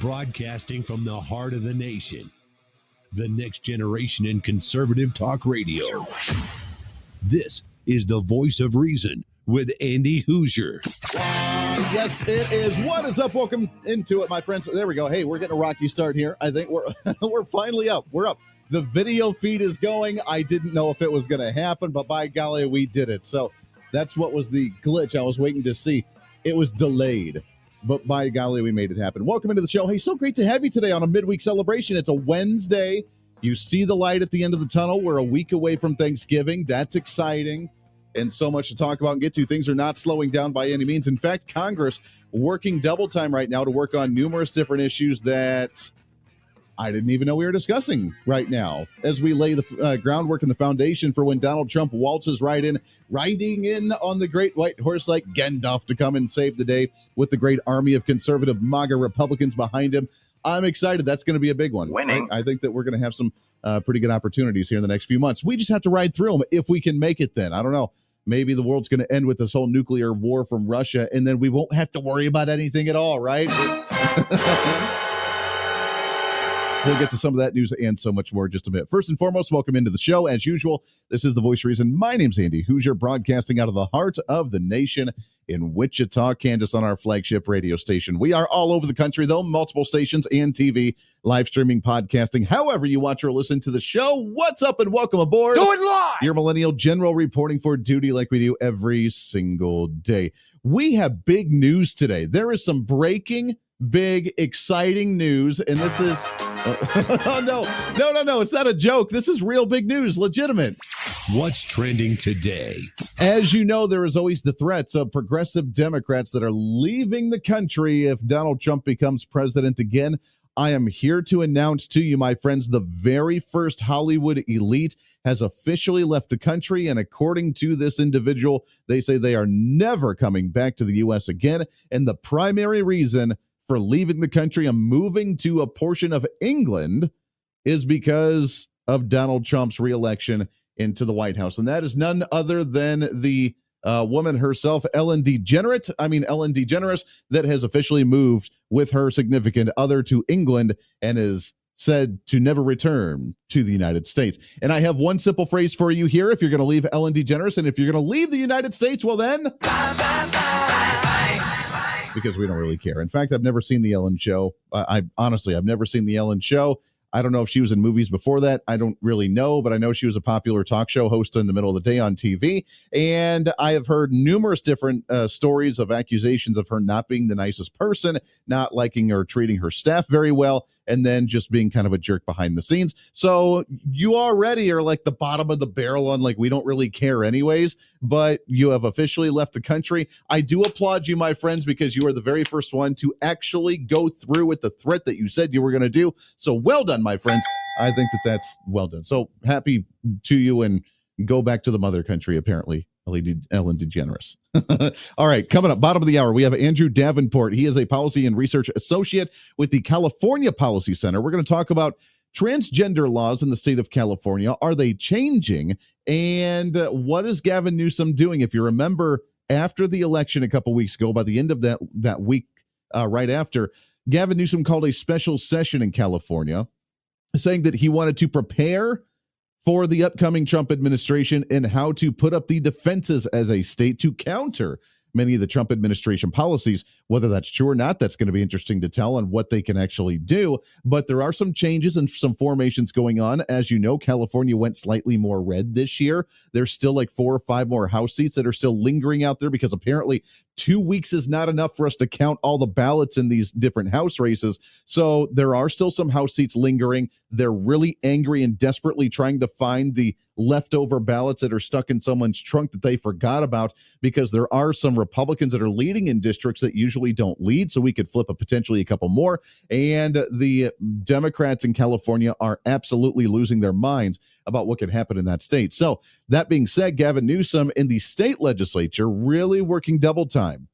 Broadcasting from the heart of the nation, the next generation in conservative talk radio. This is the Voice of Reason with Andy Hoosier. Yes, it is. What is up? Welcome into it, my friends. There we go. Hey, we're getting a rocky start here. I think we're finally up. We're up. The video feed is going. I didn't know if it was going to happen, but by golly, we did it. So that's what was the glitch I was waiting to see. It was delayed, but by golly, we made it happen. Welcome into the show. Hey, so great to have you today on a midweek celebration. It's a Wednesday. You see the light at the end of the tunnel. We're a week away from Thanksgiving. That's exciting. And so much to talk about and get to. Things are not slowing down by any means. In fact, Congress working double time right now to work on numerous different issues that I didn't even know we were discussing right now as we lay the groundwork and the foundation for when Donald Trump waltzes riding in on the great white horse like Gandalf to come and save the day with the great army of conservative MAGA Republicans behind him. I'm excited. That's going to be a big one. Winning. I think that we're going to have some pretty good opportunities here in the next few months. We just have to ride through them if we can make it then. I don't know. Maybe the world's going to end with this whole nuclear war from Russia, and then we won't have to worry about anything at all, right? We'll get to some of that news and so much more in just a minute. First and foremost, welcome into the show. As usual, this is The Voice of Reason. My name's Andy Hoosier, broadcasting out of the heart of the nation in Wichita, Kansas, on our flagship radio station. We are all over the country, though, multiple stations and TV, live streaming, podcasting, however you watch or listen to the show. What's up and welcome aboard. Do it live. Your millennial general reporting for duty like we do every single day. We have big news today. There is some breaking, big, exciting news, and this is... oh, no. It's not a joke. This is real big news, legitimate. What's trending today? As you know, there is always the threats of progressive Democrats that are leaving the country if Donald Trump becomes president again. I am here to announce to you, my friends, the very first Hollywood elite has officially left the country. And according to this individual, they say they are never coming back to the U.S. again. And the primary reason for leaving the country and moving to a portion of England is because of Donald Trump's reelection into the White House. And that is none other than the woman herself, Ellen DeGeneres, that has officially moved with her significant other to England and is said to never return to the United States. And I have one simple phrase for you here. If you're going to leave Ellen DeGeneres and if you're going to leave the United States, well then... Bye, bye, bye, bye. Because we don't really care. In fact, I've never seen the Ellen Show. I've never seen the Ellen Show. I don't know if she was in movies before that. I don't really know, but I know she was a popular talk show host in the middle of the day on TV. And I have heard numerous different stories of accusations of her not being the nicest person, not liking or treating her staff very well, and then just being kind of a jerk behind the scenes. So you already are like the bottom of the barrel on like, we don't really care anyways, but you have officially left the country. I do applaud you, my friends, because you are the very first one to actually go through with the threat that you said you were going to do. So well done, my friends. I think that that's well done. So happy to you and go back to the mother country, apparently, Ellen DeGeneres. All right, coming up, bottom of the hour, we have Andrew Davenport. He is a policy and research associate with the California Policy Center. We're going to talk about transgender laws in the state of California. Are they changing? And what is Gavin Newsom doing? If you remember, after the election a couple weeks ago, by the end of that week, right after, Gavin Newsom called a special session in California, saying that he wanted to prepare for the upcoming Trump administration and how to put up the defenses as a state to counter many of the Trump administration policies. Whether that's true or not, that's going to be interesting to tell on what they can actually do. But there are some changes and some formations going on. As you know, California went slightly more red this year. There's still like 4 or 5 more House seats that are still lingering out there because apparently 2 weeks is not enough for us to count all the ballots in these different House races. So there are still some House seats lingering. They're really angry and desperately trying to find the leftover ballots that are stuck in someone's trunk that they forgot about, because there are some Republicans that are leading in districts that usually don't lead. So we could flip potentially a couple more. And the Democrats in California are absolutely losing their minds about what could happen in that state. So that being said, Gavin Newsom in the state legislature really working double time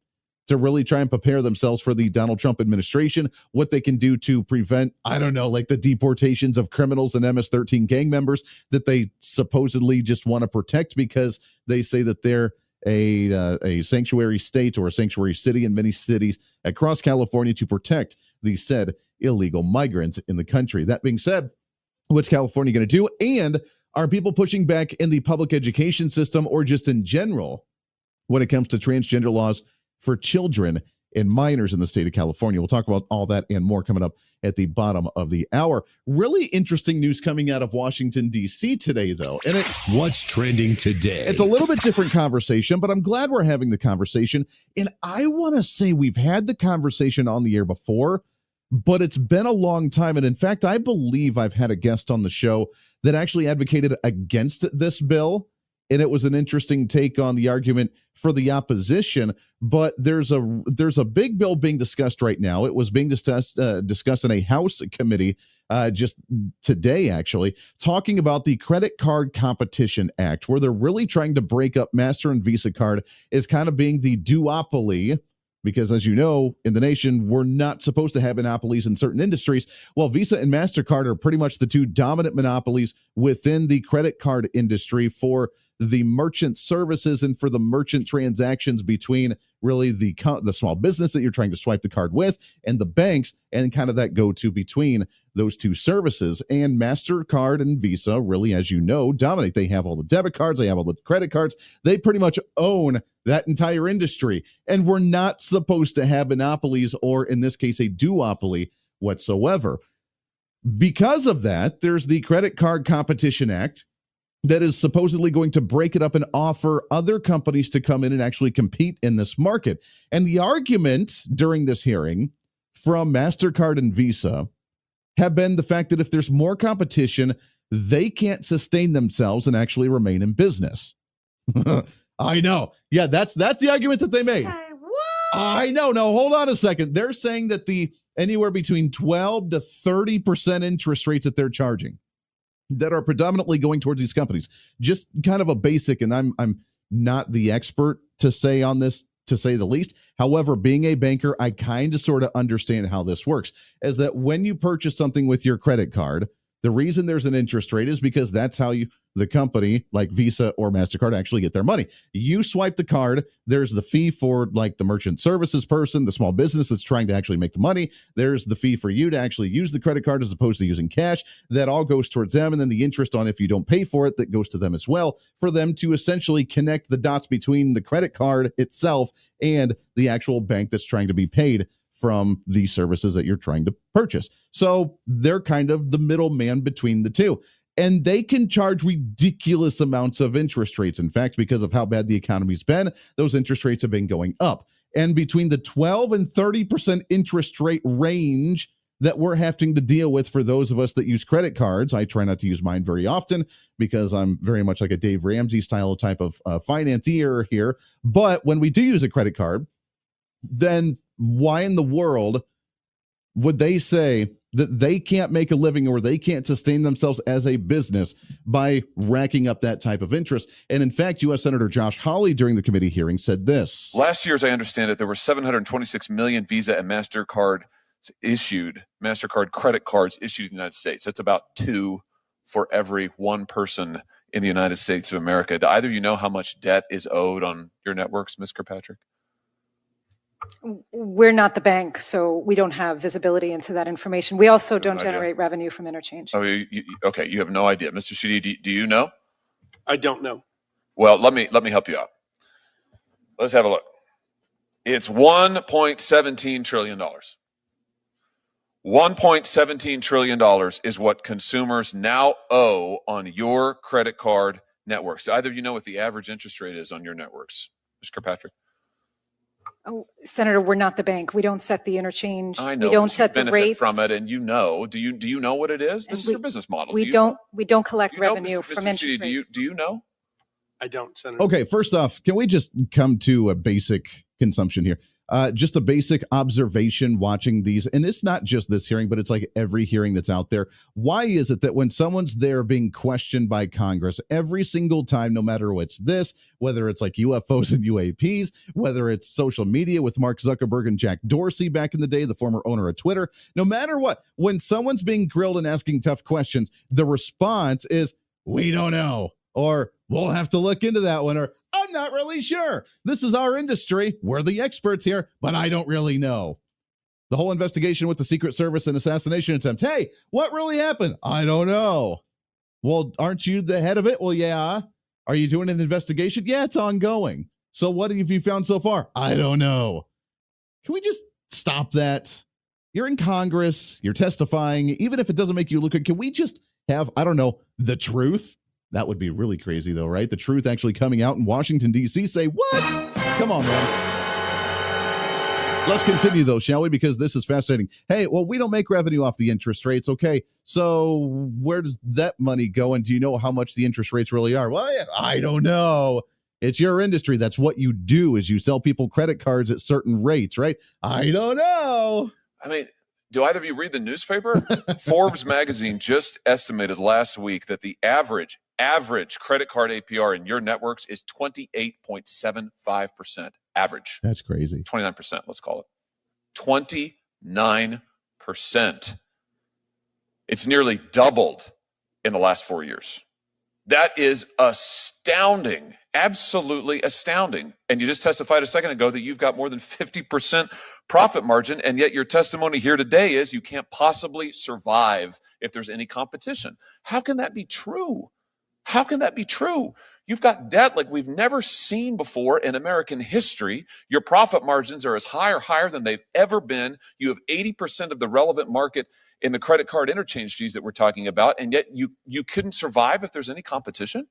to really try and prepare themselves for the Donald Trump administration, what they can do to prevent, I don't know, like the deportations of criminals and MS-13 gang members that they supposedly just want to protect because they say that they're a sanctuary state or a sanctuary city in many cities across California to protect the said illegal migrants in the country. That being said, what's California going to do? And are people pushing back in the public education system or just in general when it comes to transgender laws for children and minors in the state of California? We'll talk about all that and more coming up at the bottom of the hour. Really interesting news coming out of Washington, D.C. today, though. And it's what's trending today. It's a little bit different conversation, but I'm glad we're having the conversation. And I want to say we've had the conversation on the air before, but it's been a long time. And in fact, I believe I've had a guest on the show that actually advocated against this bill. And it was an interesting take on the argument for the opposition. But there's a big bill being discussed right now. It was being discussed in a House committee just today, actually, talking about the Credit Card Competition Act, where they're really trying to break up Master and Visa card as kind of being the duopoly. Because as you know, in the nation, we're not supposed to have monopolies in certain industries. Well, Visa and Mastercard are pretty much the two dominant monopolies within the credit card industry for the merchant services and for the merchant transactions between really the small business that you're trying to swipe the card with and the banks, and kind of that go-to between those two services. And MasterCard and Visa really, as you know, dominate. They have all the debit cards. They have all the credit cards. They pretty much own that entire industry. And we're not supposed to have monopolies, or in this case, a duopoly whatsoever. Because of that, there's the Credit Card Competition Act that is supposedly going to break it up and offer other companies to come in and actually compete in this market. And the argument during this hearing from MasterCard and Visa have been the fact that if there's more competition, they can't sustain themselves and actually remain in business. I know. Yeah, that's the argument that they made. Say what? I know. No, hold on a second. They're saying that the anywhere between 12 to 30% interest rates that they're charging that are predominantly going towards these companies. Just kind of a basic, and I'm not the expert to say on this, to say the least. However, being a banker, I kind of sort of understand how this works, is that when you purchase something with your credit card, the reason there's an interest rate is because that's how the company like Visa or MasterCard actually get their money. You swipe the card, there's the fee for like the merchant services person, the small business that's trying to actually make the money. There's the fee for you to actually use the credit card as opposed to using cash. That all goes towards them. And then the interest on if you don't pay for it, that goes to them as well, for them to essentially connect the dots between the credit card itself and the actual bank that's trying to be paid from the services that you're trying to purchase. So they're kind of the middleman between the two. And they can charge ridiculous amounts of interest rates. In fact, because of how bad the economy's been, those interest rates have been going up. And between the 12 and 30% interest rate range that we're having to deal with for those of us that use credit cards, I try not to use mine very often because I'm very much like a Dave Ramsey style type of financier here. But when we do use a credit card, then why in the world would they say that they can't make a living or they can't sustain themselves as a business by racking up that type of interest? And in fact, U.S. Senator Josh Hawley during the committee hearing said this. Last year, as I understand it, there were 726 million Visa and MasterCard credit cards issued in the United States. That's about 2 for every 1 person in the United States of America. Do either of you know how much debt is owed on your networks, Ms. Kirkpatrick? We're not the bank, so we don't have visibility into that information. We also don't generate revenue from interchange. Oh, okay. You have no idea, Mr. Sheedy. Do you know? I don't know. Well, let me help you out. Let's have a look. It's $1.17 trillion. $1.17 trillion is what consumers now owe on your credit card networks. Do either of you know what the average interest rate is on your networks, Mr. Kirkpatrick? Oh, Senator, we're not the bank. We don't set the interchange. I know. We don't set the rates from it, and you know. Do you know what it is? This is your business model. We don't collect revenue from interest rates. Do you know? I don't, Senator. Okay, first off, can we just come to a basic consumption here? Just a basic observation watching these, and it's not just this hearing, but it's like every hearing that's out there. Why is it that when someone's there being questioned by Congress every single time, no matter what's this, whether it's like UFOs and UAPs, whether it's social media with Mark Zuckerberg and Jack Dorsey back in the day, the former owner of Twitter, no matter what, when someone's being grilled and asking tough questions, the response is, we don't know, or we'll have to look into that one, or I'm not really sure. This is our industry. We're the experts here, but I don't really know. The whole investigation with the Secret Service and assassination attempt. Hey, what really happened? I don't know. Well, aren't you the head of it? Well, yeah. Are you doing an investigation? Yeah, it's ongoing. So what have you found so far? I don't know. Can we just stop that? You're in Congress. You're testifying. Even if it doesn't make you look good, can we just have, I don't know, the truth? That would be really crazy, though, right? The truth actually coming out in Washington, D.C. Say, what? Come on, man. Let's continue, though, shall we? Because this is fascinating. Hey, well, we don't make revenue off the interest rates. Okay, so where does that money go? And do you know how much the interest rates really are? Well, I don't know. It's your industry. That's what you do, is you sell people credit cards at certain rates, right? I don't know. I mean, do either of you read the newspaper? Forbes magazine just estimated last week that the average credit card APR in your networks is 28.75%. Average. That's crazy. 29%, let's call it. 29%. It's nearly doubled in the last 4 years. That is astounding. Absolutely astounding. And you just testified a second ago that you've got more than 50% profit margin, and yet your testimony here today is you can't possibly survive if there's any competition. How can that be true? How can that be true? You've got debt like we've never seen before in American history. Your profit margins are as high or higher than they've ever been. You have 80% of the relevant market in the credit card interchange fees that we're talking about, and yet you couldn't survive if there's any competition?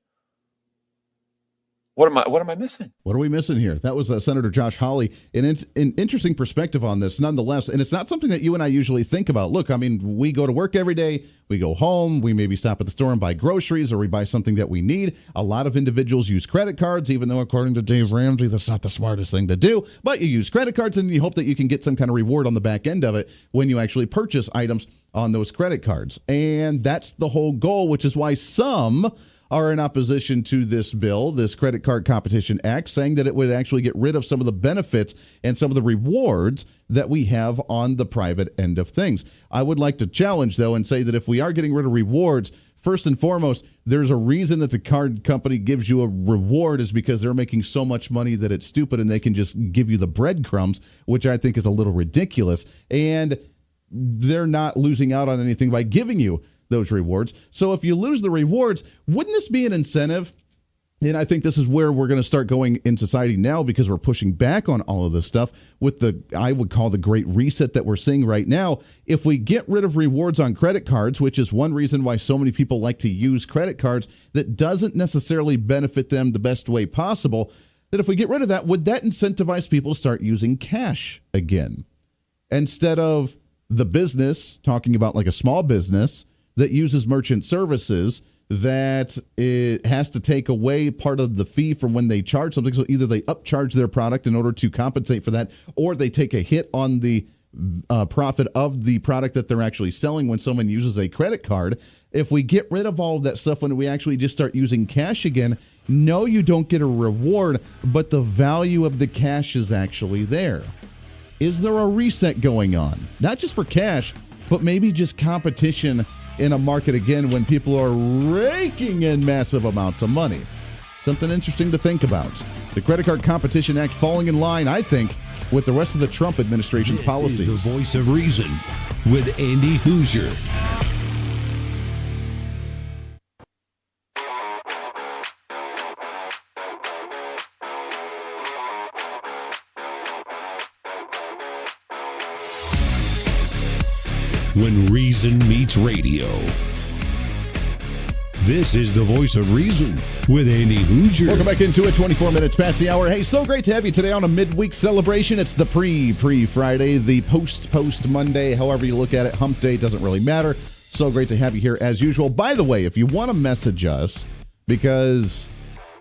What am I missing? What are we missing here? That was Senator Josh Hawley. An interesting perspective on this, nonetheless. And it's not something that you and I usually think about. Look, I mean, we go to work every day. We go home. We maybe stop at the store and buy groceries, or we buy something that we need. A lot of individuals use credit cards, even though, according to Dave Ramsey, that's not the smartest thing to do. But you use credit cards, and you hope that you can get some kind of reward on the back end of it when you actually purchase items on those credit cards. And that's the whole goal, which is why some are in opposition to this bill, this Credit Card Competition Act, saying that it would actually get rid of some of the benefits and some of the rewards that we have on the private end of things. I would like to challenge, though, and say that if we are getting rid of rewards, first and foremost, there's a reason that the card company gives you a reward, is because they're making so much money that it's stupid and they can just give you the breadcrumbs, which I think is a little ridiculous. And they're not losing out on anything by giving you those rewards. So if you lose the rewards, wouldn't this be an incentive? And I think this is where we're going to start going in society now, because we're pushing back on all of this stuff with the, I would call, the great reset that we're seeing right now. If we get rid of rewards on credit cards, which is one reason why so many people like to use credit cards that doesn't necessarily benefit them the best way possible, that if we get rid of that, would that incentivize people to start using cash again? Instead of the business, talking about like a small business that uses merchant services, that it has to take away part of the fee from when they charge something. So either they upcharge their product in order to compensate for that, or they take a hit on the profit of the product that they're actually selling when someone uses a credit card. If we get rid of all of that stuff, when we actually just start using cash again, no, you don't get a reward, but the value of the cash is actually there. Is there a reset going on? Not just for cash, but maybe just competition in a market again when people are raking in massive amounts of money. Something interesting to think about. The Credit Card Competition Act falling in line, I think, with the rest of the Trump administration's policies. This is the Voice of Reason with Andy Hoosier. When reason meets radio. This is the Voice of Reason with Andy Hoosier. Welcome back into it, 24 minutes past the hour. Hey, so great to have you today on a midweek celebration. It's the pre-Friday, the post Monday, however you look at it. Hump day, doesn't really matter. So great to have you here as usual. By the way, if you want to message us, because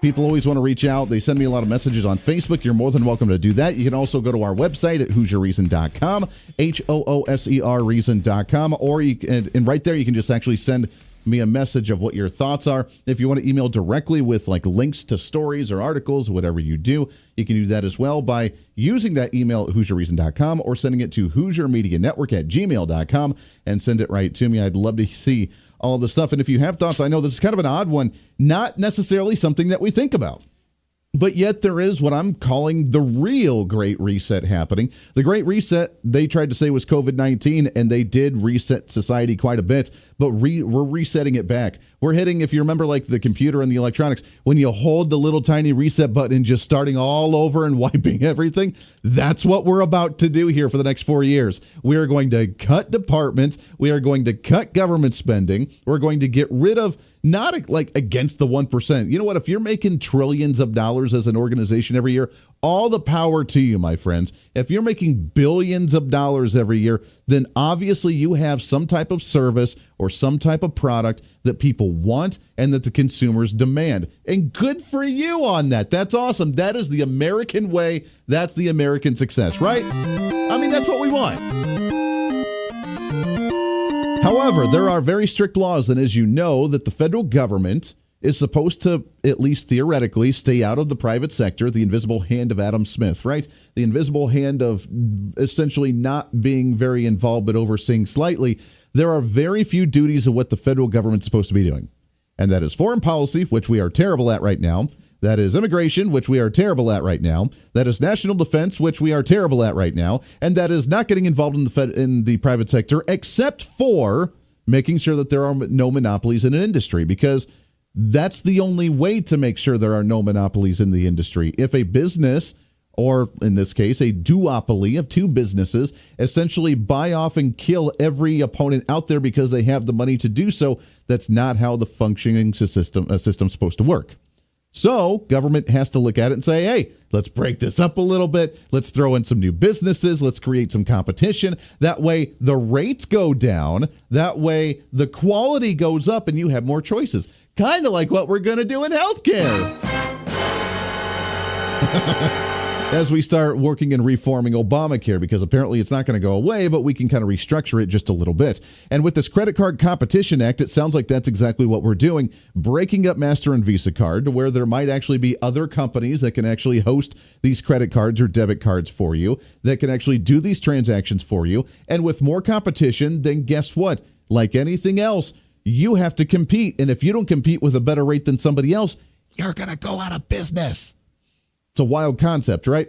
people always want to reach out, they send me a lot of messages on Facebook, you're more than welcome to do that. You can also go to our website at HoosierReason.com, HOOSER Reason.com, or you can, and right there you can just actually send me a message of what your thoughts are. If you want to email directly with like links to stories or articles, whatever you do, you can do that as well by using that email at HoosierReason.com or sending it to HoosierMediaNetwork@gmail.com and send it right to me. I'd love to see all the stuff. And if you have thoughts, I know this is kind of an odd one, not necessarily something that we think about. But yet there is what I'm calling the real Great Reset happening. The Great Reset, they tried to say was COVID-19, and they did reset society quite a bit, but we're resetting it back. We're hitting, if you remember, like the computer and the electronics, when you hold the little tiny reset button and just starting all over and wiping everything, that's what we're about to do here for the next 4 years. We are going to cut departments. We are going to cut government spending. We're going to get rid of, not like against the 1%. You know what? If you're making trillions of dollars as an organization every year, all the power to you, my friends. If you're making billions of dollars every year, then obviously you have some type of service or some type of product that people want and that the consumers demand. And good for you on that. That's awesome. That is the American way. That's the American success, right? I mean, that's what we want. However, there are very strict laws, and as you know, that the federal government is supposed to, at least theoretically, stay out of the private sector, the invisible hand of Adam Smith, right? The invisible hand of essentially not being very involved but overseeing slightly. There are very few duties of what the federal government's supposed to be doing, and that is foreign policy, which we are terrible at right now. That is immigration, which we are terrible at right now. That is national defense, which we are terrible at right now. And that is not getting involved in the private sector, except for making sure that there are no monopolies in an industry, because that's the only way to make sure there are no monopolies in the industry. If a business, or in this case, a duopoly of two businesses, essentially buy off and kill every opponent out there because they have the money to do so, that's not how the functioning system's supposed to work. So government has to look at it and say, hey, let's break this up a little bit. Let's throw in some new businesses. Let's create some competition. That way the rates go down. That way the quality goes up and you have more choices. Kind of like what we're going to do in healthcare. As we start working and reforming Obamacare, because apparently it's not going to go away, but we can kind of restructure it just a little bit. And with this Credit Card Competition Act, it sounds like that's exactly what we're doing, breaking up Master and Visa card to where there might actually be other companies that can actually host these credit cards or debit cards for you, that can actually do these transactions for you. And with more competition, then guess what? Like anything else, you have to compete. And if you don't compete with a better rate than somebody else, you're going to go out of business. It's a wild concept, right?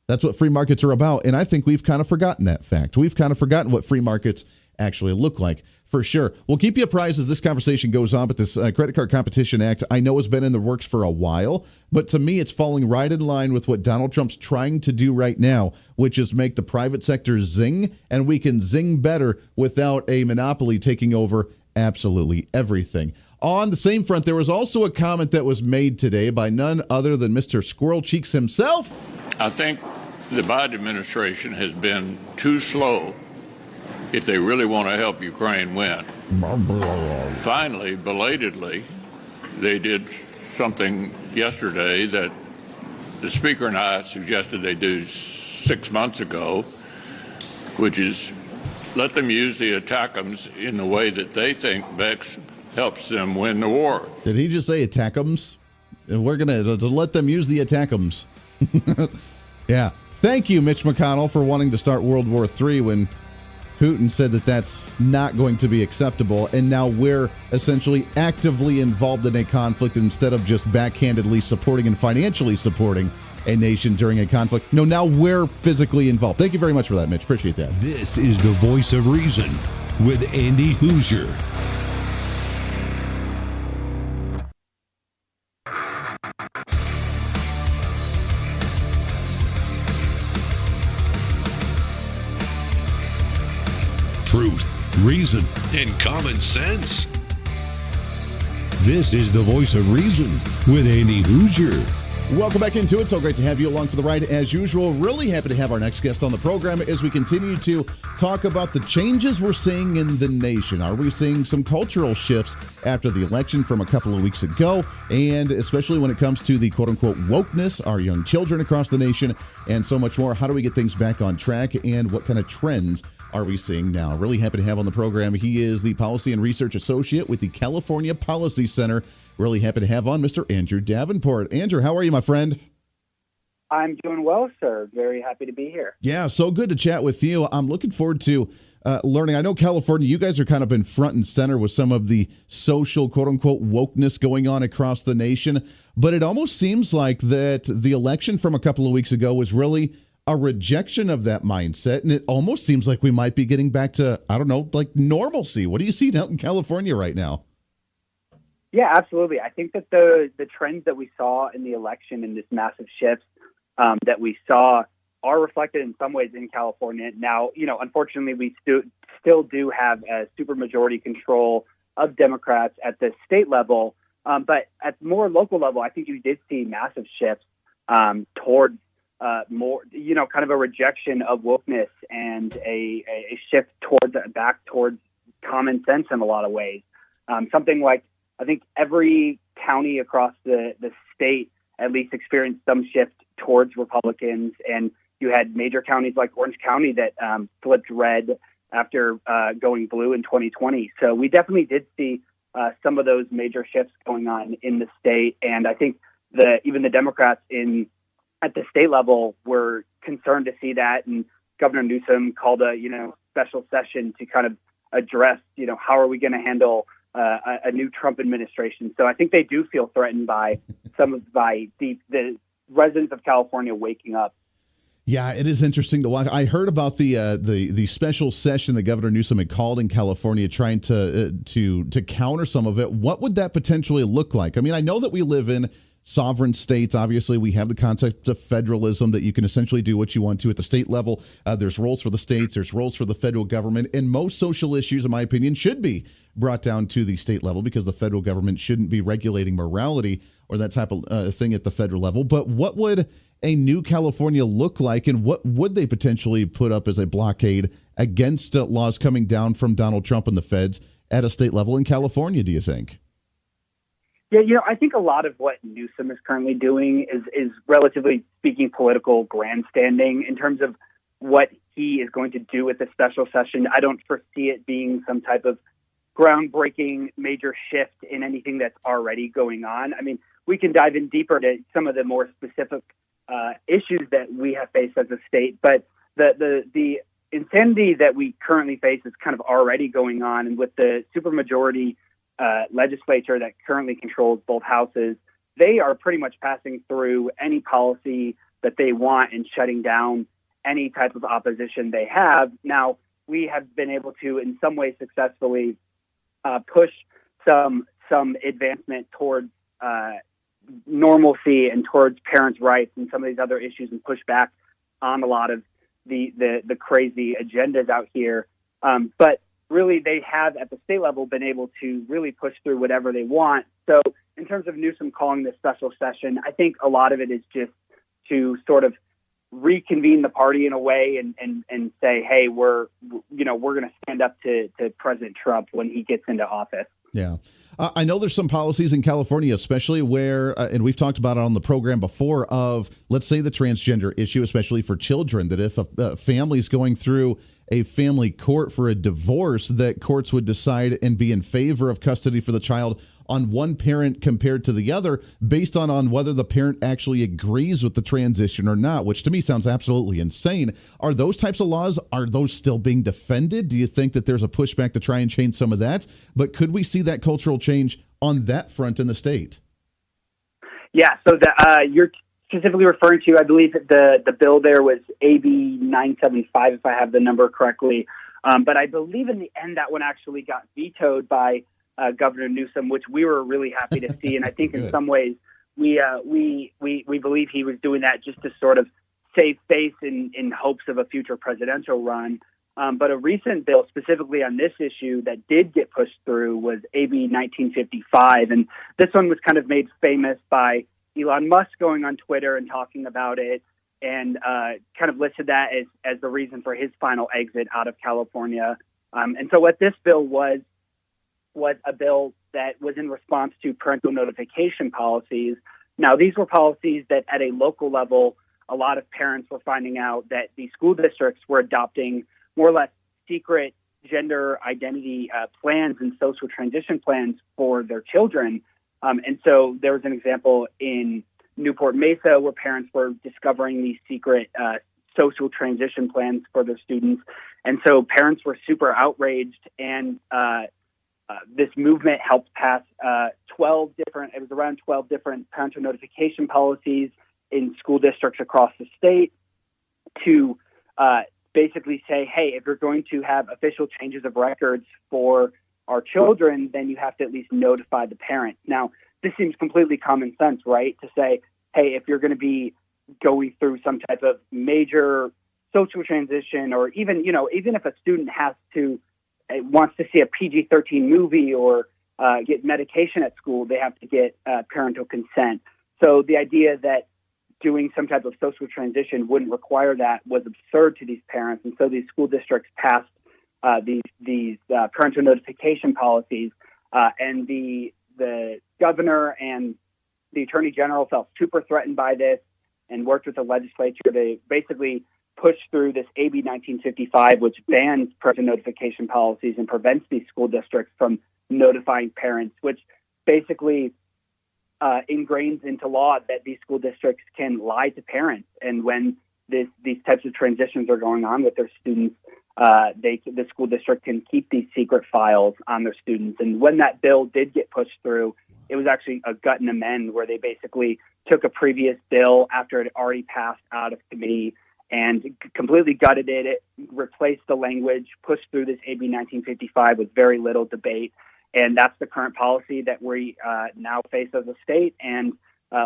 That's what free markets are about. And I think we've kind of forgotten that fact. We've kind of forgotten what free markets actually look like, for sure. We'll keep you apprised as this conversation goes on, but this Credit Card Competition Act, I know has been in the works for a while, but to me, it's falling right in line with what Donald Trump's trying to do right now, which is make the private sector zing, and we can zing better without a monopoly taking over absolutely everything. On the same front, there was also a comment that was made today by none other than Mr. Squirrel Cheeks himself. I think the Biden administration has been too slow if they really want to help Ukraine win. Finally, belatedly, they did something yesterday that the Speaker and I suggested they do 6 months ago, which is let them use the ATACMS in the way that they think best helps them win the war. Did he just say ATACMS? We're going to let them use the ATACMS. Yeah. Thank you, Mitch McConnell, for wanting to start World War III when Putin said that that's not going to be acceptable. And now we're essentially actively involved in a conflict instead of just backhandedly supporting and financially supporting a nation during a conflict. No, now we're physically involved. Thank you very much for that, Mitch. Appreciate that. This is the Voice of Reason with Andy Hoosier. Truth, reason, and common sense. This is the Voice of Reason with Andy Hoosier. Welcome back into it. So great to have you along for the ride as usual. Really happy to have our next guest on the program as we continue to talk about the changes we're seeing in the nation. Are we seeing some cultural shifts after the election from a couple of weeks ago? And especially when it comes to the quote-unquote wokeness, our young children across the nation, and so much more. How do we get things back on track, and what kind of trends are we seeing now? Really happy to have on the program. He is the Policy and Research Associate with the California Policy Center. Really happy to have on Mr. Andrew Davenport. Andrew, how are you, my friend? I'm doing well, sir. Very happy to be here. Yeah, so good to chat with you. I'm looking forward to learning. I know California, you guys are kind of been front and center with some of the social, quote unquote, wokeness going on across the nation. But it almost seems like that the election from a couple of weeks ago was really a rejection of that mindset. And it almost seems like we might be getting back to, I don't know, like normalcy. What do you see out in California right now? Yeah, absolutely. I think that the trends that we saw in the election and this massive shift that we saw are reflected in some ways in California. Now, unfortunately, we still do have a supermajority control of Democrats at the state level. But at more local level, I think you did see massive shifts towards more, kind of a rejection of wokeness and a shift back towards common sense in a lot of ways. Something like, I think every county across the state at least experienced some shift towards Republicans. And you had major counties like Orange County that flipped red after going blue in 2020. So we definitely did see some of those major shifts going on in the state. And I think even the Democrats at the state level were concerned to see that. And Governor Newsom called a special session to kind of address, how are we going to handle a new Trump administration. So I think they do feel threatened by the residents of California waking up. Yeah, it is interesting to watch. I heard about the special session that Governor Newsom had called in California, trying to counter some of it. What would that potentially look like? I mean, I know that we live in sovereign states. Obviously, we have the concept of federalism, that you can essentially do what you want to at the state level. There's roles for the states, there's roles for the federal government, and most social issues, in my opinion, should be brought down to the state level because the federal government shouldn't be regulating morality or that type of thing at the federal level. But what would a new California look like, and what would they potentially put up as a blockade against laws coming down from Donald Trump and the feds at a state level in California, do you think? Yeah, I think a lot of what Newsom is currently doing is relatively speaking political grandstanding in terms of what he is going to do with the special session. I don't foresee it being some type of groundbreaking major shift in anything that's already going on. I mean, we can dive in deeper to some of the more specific issues that we have faced as a state, but the insanity that we currently face is kind of already going on, and with the supermajority legislature that currently controls both houses, they are pretty much passing through any policy that they want and shutting down any type of opposition they have. Now, we have been able to, in some ways, successfully push some advancement towards normalcy and towards parents' rights and some of these other issues, and push back on a lot of the crazy agendas out here. But really, they have at the state level been able to really push through whatever they want. So in terms of Newsom calling this special session, I think a lot of it is just to sort of reconvene the party in a way and say, hey, we're going to stand up to President Trump when he gets into office. Yeah. I know there's some policies in California, especially where, and we've talked about it on the program before, of, let's say, the transgender issue, especially for children, that if a family's going through a family court for a divorce, that courts would decide and be in favor of custody for the child on one parent compared to the other, based on whether the parent actually agrees with the transition or not, which to me sounds absolutely insane. Are those types of laws, are those still being defended? Do you think that there's a pushback to try and change some of that? But could we see that cultural change on that front in the state? Yeah, so you're specifically referring to, I believe the bill there was AB 975, if I have the number correctly. But I believe in the end that one actually got vetoed by Governor Newsom, which we were really happy to see. And I think in some ways we believe he was doing that just to sort of save face in hopes of a future presidential run. But a recent bill specifically on this issue that did get pushed through was AB 1955. And this one was kind of made famous by Elon Musk going on Twitter and talking about it, and kind of listed that as the reason for his final exit out of California. And so what this bill was a bill that was in response to parental notification policies. Now, these were policies that at a local level, a lot of parents were finding out that the school districts were adopting more or less secret gender identity plans and social transition plans for their children. And so there was an example in Newport Mesa, where parents were discovering these secret social transition plans for their students. And so parents were super outraged, and this movement helped pass 12 different parental notification policies in school districts across the state to basically say, hey, if you're going to have official changes of records for our children, then you have to at least notify the parent. Now, this seems completely common sense, right? To say, hey, if you're going to be going through some type of major social transition, or even if a student wants to see a PG-13 movie or get medication at school, they have to get parental consent. So the idea that doing some type of social transition wouldn't require that was absurd to these parents. And so these school districts passed these parental notification policies, and the governor and the attorney general felt super threatened by this and worked with the legislature to basically push through this AB 1955, which bans parental notification policies and prevents these school districts from notifying parents, which basically ingrains into law that these school districts can lie to parents. And when these types of transitions are going on with their students, the school district can keep these secret files on their students. And when that bill did get pushed through, it was actually a gut and amend, where they basically took a previous bill after it had already passed out of committee and completely gutted it, replaced the language, pushed through this AB 1955 with very little debate. And that's the current policy that we now face as a state. And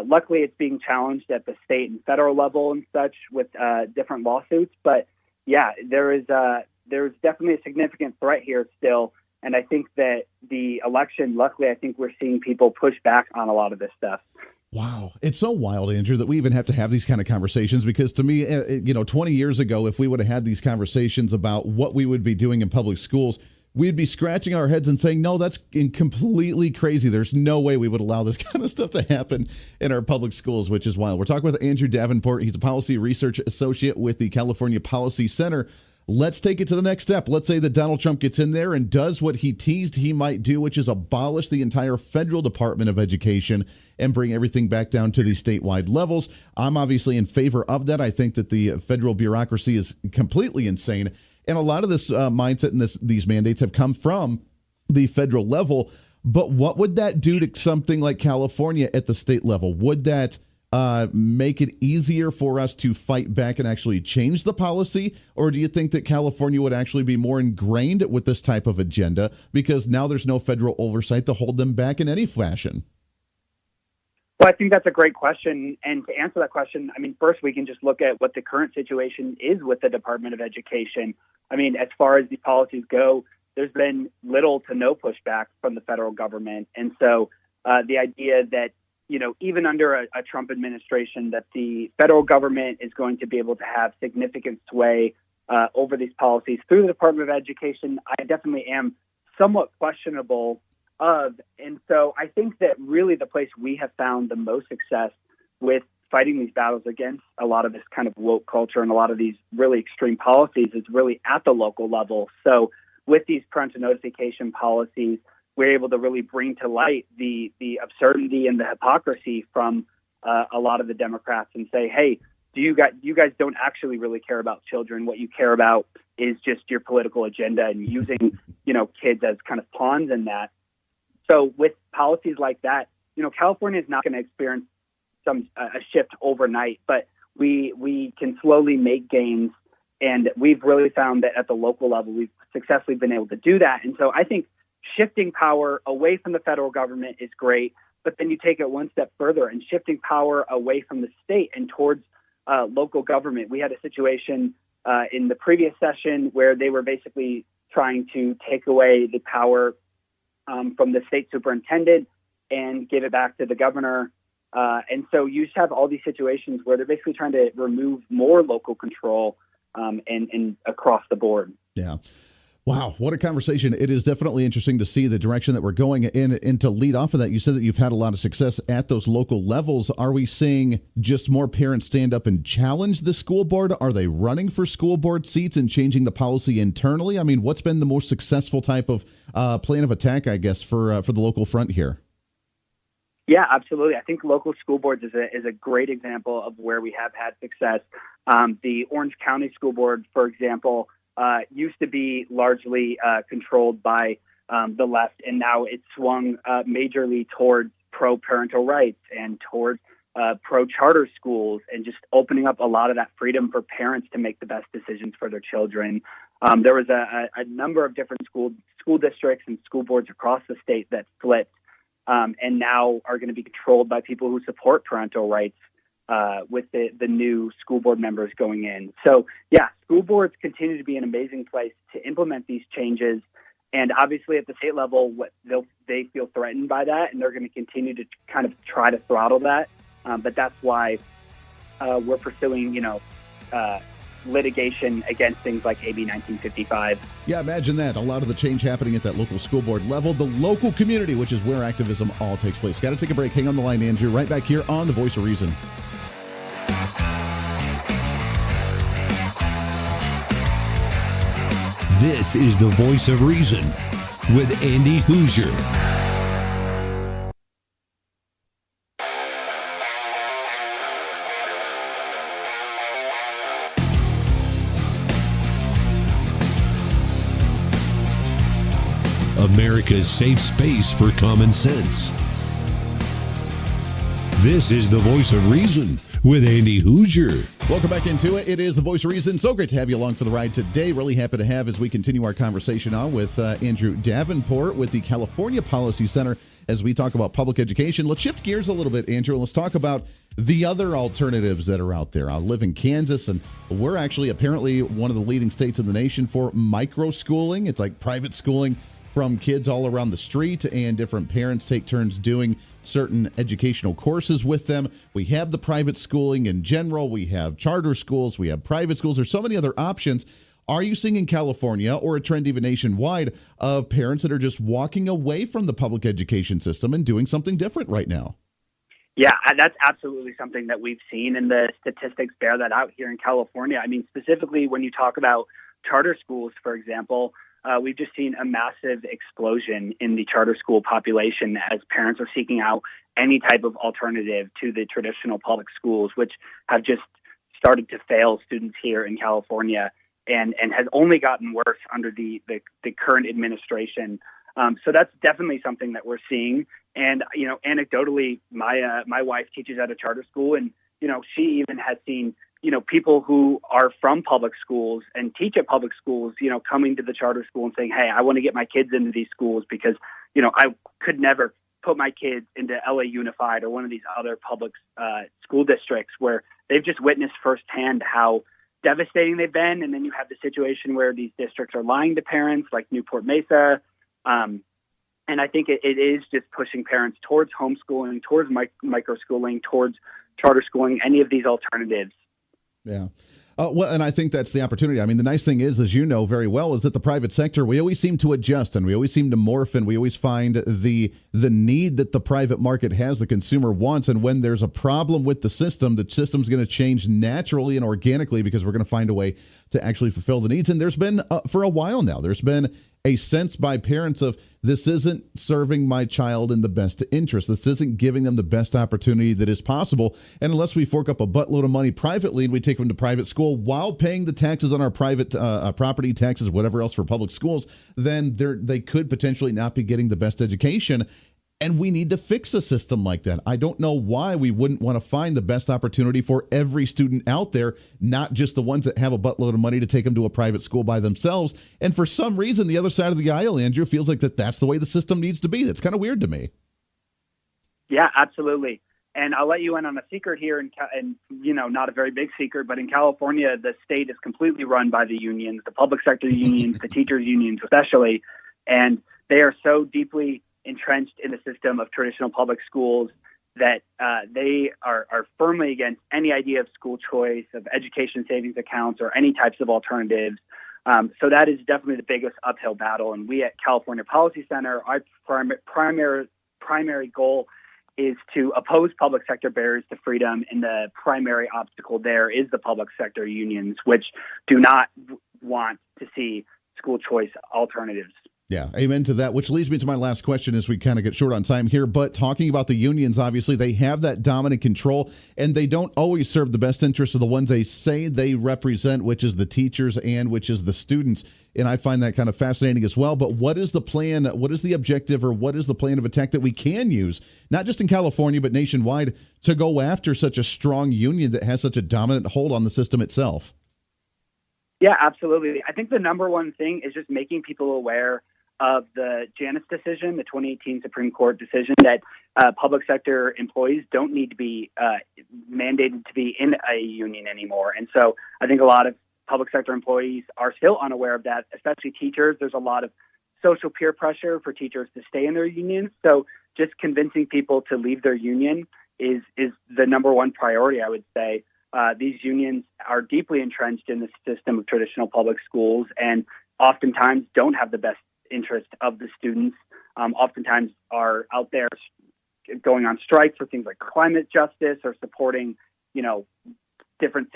luckily, it's being challenged at the state and federal level and such with different lawsuits. But yeah, there's definitely a significant threat here still. And I think that the election, luckily, I think we're seeing people push back on a lot of this stuff. Wow. It's so wild, Andrew, that we even have to have these kind of conversations, because to me, 20 years ago, if we would have had these conversations about what we would be doing in public schools, we'd be scratching our heads and saying, no, that's completely crazy. There's no way we would allow this kind of stuff to happen in our public schools, which is wild. We're talking with Andrew Davenport. He's a policy research associate with the California Policy Center. Let's take it to the next step. Let's say that Donald Trump gets in there and does what he teased he might do, which is abolish the entire federal Department of Education and bring everything back down to the statewide levels. I'm obviously in favor of that. I think that the federal bureaucracy is completely insane. And a lot of this mindset and these mandates have come from the federal level. But what would that do to something like California at the state level? Would that make it easier for us to fight back and actually change the policy? Or do you think that California would actually be more ingrained with this type of agenda because now there's no federal oversight to hold them back in any fashion? Well, I think that's a great question. And to answer that question, I mean, first we can just look at what the current situation is with the Department of Education. I mean, as far as these policies go, there's been little to no pushback from the federal government. And so the idea that, even under a Trump administration, that the federal government is going to be able to have significant sway over these policies through the Department of Education, I definitely am somewhat questionable of. And so I think that really the place we have found the most success with fighting these battles against a lot of this kind of woke culture and a lot of these really extreme policies is really at the local level. So with these parental notification policies, we're able to really bring to light the absurdity and the hypocrisy from a lot of the Democrats and say, hey, you guys don't actually really care about children. What you care about is just your political agenda and using, kids as kind of pawns in that. So with policies like that, California is not going to experience a shift overnight, but we can slowly make gains. And we've really found that at the local level, we've successfully been able to do that. And so I think shifting power away from the federal government is great, but then you take it one step further and shifting power away from the state and towards local government. We had a situation in the previous session where they were basically trying to take away the power from the state superintendent and give it back to the governor. And so you just have all these situations where they're basically trying to remove more local control and across the board. Yeah. Wow, what a conversation. It is definitely interesting to see the direction that we're going in. And to lead off of that, you said that you've had a lot of success at those local levels. Are we seeing just more parents stand up and challenge the school board? Are they running for school board seats and changing the policy internally? I mean, what's been the most successful type of plan of attack, I guess, for the local front here? Yeah, absolutely. I think local school boards is a great example of where we have had success. The Orange County School Board, for example, used to be largely controlled by the left, and now it's swung majorly towards pro-parental rights and towards pro-charter schools, and just opening up a lot of that freedom for parents to make the best decisions for their children. There was a number of different school districts and school boards across the state that flipped, and now are going to be controlled by people who support parental rights with the new school board members going in. So, yeah, school boards continue to be an amazing place to implement these changes. And obviously at the state level, they feel threatened by that, and they're going to continue to kind of try to throttle that. But that's why we're pursuing, litigation against things like AB 1955. Yeah, imagine that. A lot of the change happening at that local school board level, the local community, which is where activism all takes place. Got to take a break. Hang on the line, Andrew. Right back here on The Voice of Reason. This is The Voice of Reason with Andy Hoosier. America's safe space for common sense. This is The Voice of Reason with Andy Hoosier. Welcome back into it. It is The Voice of Reason. So great to have you along for the ride today. Really happy to have as we continue our conversation on with Andrew Davenport with the California Policy Center as we talk about public education. Let's shift gears a little bit, Andrew, and let's talk about the other alternatives that are out there. I live in Kansas, and we're actually apparently one of the leading states in the nation for micro-schooling. It's like private schooling from kids all around the street, and different parents take turns doing certain educational courses with them. We have the private schooling in general. We have charter schools. We have private schools. There's so many other options. Are you seeing in California, or a trend even nationwide, of parents that are just walking away from the public education system and doing something different right now? Yeah, that's absolutely something that we've seen, and the statistics bear that out here in California. I mean, specifically when you talk about charter schools, for example, we've just seen a massive explosion in the charter school population as parents are seeking out any type of alternative to the traditional public schools, which have just started to fail students here in California, and has only gotten worse under the current administration. So that's definitely something that we're seeing. And, anecdotally, my wife teaches at a charter school, and, she even has seen people who are from public schools and teach at public schools, coming to the charter school and saying, hey, I want to get my kids into these schools because, I could never put my kids into LA Unified or one of these other public school districts, where they've just witnessed firsthand how devastating they've been. And then you have the situation where these districts are lying to parents, like Newport Mesa. And I think it is just pushing parents towards homeschooling, towards microschooling, towards charter schooling, any of these alternatives. Yeah. Well, and I think that's the opportunity. I mean, the nice thing is, as you know very well, is that the private sector, we always seem to adjust, and we always seem to morph, and we always find the need that the private market has, the consumer wants. And when there's a problem with the system's going to change naturally and organically, because we're going to find a way to actually fulfill the needs. And there's been, for a while now, there's been a sense by parents of, this isn't serving my child in the best interest. This isn't giving them the best opportunity that is possible. And unless we fork up a buttload of money privately and we take them to private school while paying the taxes on our private property taxes, whatever else for public schools, then they could potentially not be getting the best education. And we need to fix a system like that. I don't know why we wouldn't want to find the best opportunity for every student out there, not just the ones that have a buttload of money to take them to a private school by themselves. And for some reason, the other side of the aisle, Andrew, feels like that's the way the system needs to be. That's kind of weird to me. Yeah, absolutely. And I'll let you in on a secret here, and not a very big secret, but in California, the state is completely run by the unions, the public sector unions, the teachers unions especially, and they are so deeply entrenched in the system of traditional public schools that they are firmly against any idea of school choice, of education savings accounts, or any types of alternatives. So that is definitely the biggest uphill battle. And we at California Policy Center, our primary goal is to oppose public sector barriers to freedom, and the primary obstacle there is the public sector unions, which do not want to see school choice alternatives. Yeah, amen to that, which leads me to my last question as we kind of get short on time here. But talking about the unions, obviously, they have that dominant control, and they don't always serve the best interests of the ones they say they represent, which is the teachers and which is the students. And I find that kind of fascinating as well. But what is the plan? What is the objective, or what is the plan of attack that we can use, not just in California, but nationwide, to go after such a strong union that has such a dominant hold on the system itself? Yeah, absolutely. I think the number one thing is just making people aware of the Janus decision, the 2018 Supreme Court decision, that public sector employees don't need to be mandated to be in a union anymore. And so I think a lot of public sector employees are still unaware of that, especially teachers. There's a lot of social peer pressure for teachers to stay in their unions. So just convincing people to leave their union is the number one priority, I would say. These unions are deeply entrenched in the system of traditional public schools and oftentimes don't have the best interest of the students, oftentimes are out there going on strikes for things like climate justice or supporting, different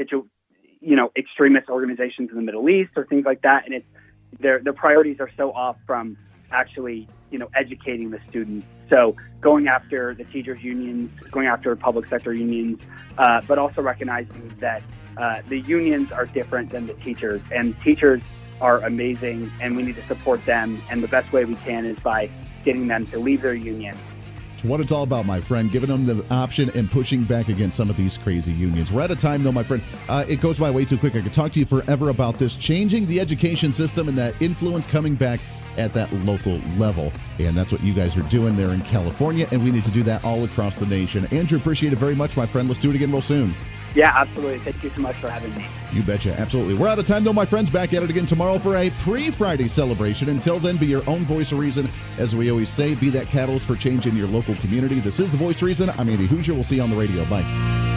extremist organizations in the Middle East or things like that. And their priorities are so off from actually, educating the students. So going after the teachers' unions, going after public sector unions, but also recognizing that the unions are different than the teachers, and teachers are amazing, and we need to support them. And the best way we can is by getting them to leave their union. It's what it's all about, my friend, giving them the option and pushing back against some of these crazy unions. We're out of time, though, my friend. It goes by way too quick. I could talk to you forever about this, changing the education system and that influence coming back at that local level. And that's what you guys are doing there in California, and we need to do that all across the nation. Andrew, appreciate it very much, my friend. Let's do it again real soon. Yeah, absolutely. Thank you so much for having me. You betcha. Absolutely. We're out of time, though, my friends. Back at it again tomorrow for a pre-Friday celebration. Until then, be your own voice of reason. As we always say, be that catalyst for change in your local community. This is The Voice of Reason. I'm Andy Hoosier. We'll see you on the radio. Bye.